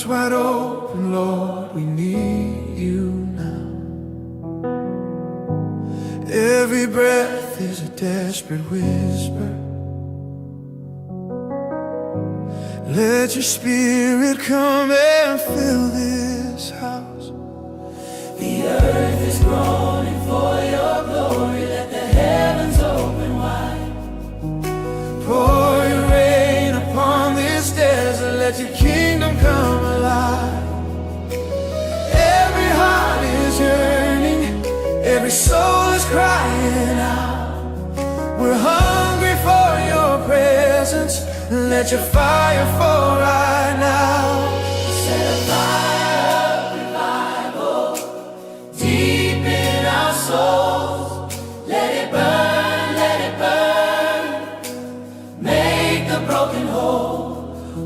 wide open, Lord, we need you now. Every breath is a desperate whisper. Let your spirit come and fill this house. The earth is groaning for your glory. Let the heavens open wide. Pour your rain upon this desert. Let your kingdom come alive. Every heart is yearning, every soul is crying out. We're hungry for your presence. Let your fire fall right now. Set a fire of revival deep in our souls. Let it burn, let it burn. Make the broken whole.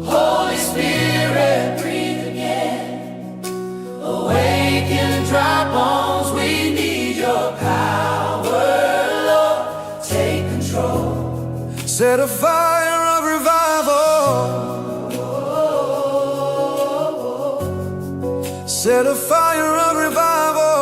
Holy Spirit, breathe again. Awaken dry bones, we need your power, Lord, take control. Set a fire of revival. Set a fire of revival.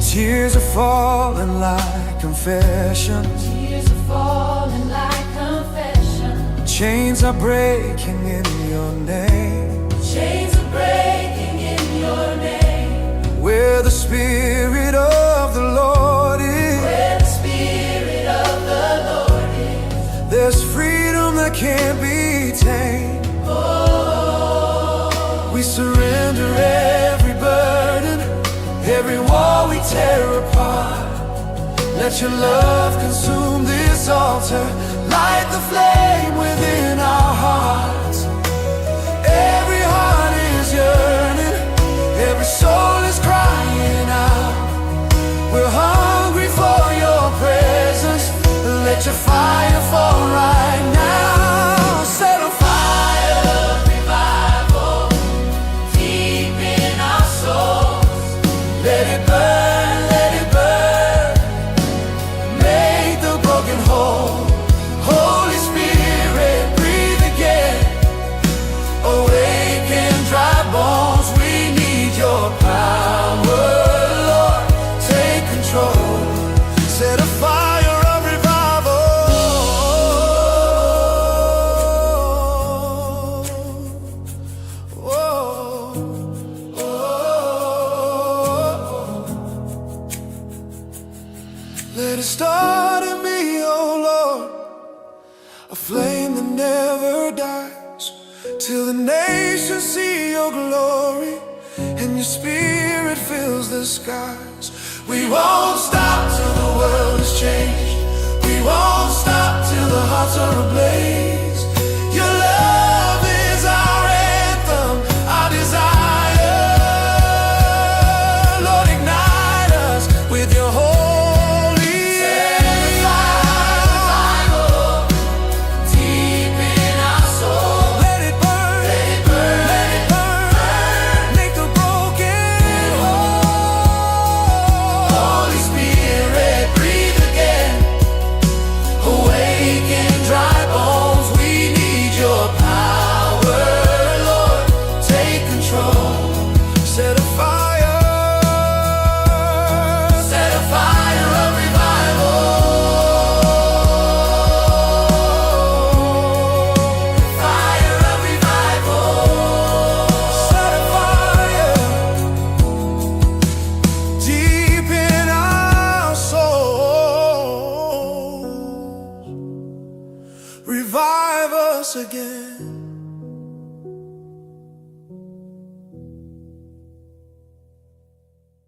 Tears are falling like confession. Tears are falling like confession. Chains are breaking in your name. Chains are breaking in your name. Where the Spirit of the Lord is, Where the Spirit of the Lord is, there's freedom that can't be tamed. oh, We surrender every burden, every wall we tear apart. Let your love consume this altar. Light the flame within our hearts. Every heart is yearning, every soul is crying out. We're hungry for your presence. Let your fire fall right now. Set a fire of revival deep in our souls. Let it burn, let it burn. Make the broken whole. Holy Spirit, breathe again. Awaken dry bones, we need your power, Lord, take control. Set a fire of revival. Oh, oh, oh. Let it start in me, oh Lord, a flame that never dies, till the nations see your glory and your spirit fills the skies. We won't stop till the world is changed. We won't stop till the hearts are ablaze. Your love is our anthem, our desire. Lord, ignite us with your holy Deep in our souls. Let it burn, Let it burn, let it burn. Make the broken whole. Holy Spirit, breathe again. Awaken dry bones, we need your power, Lord, take control. Set a fire. Set a fire of revival. Fire of revival. Set a fire deep in our souls. Revive us again.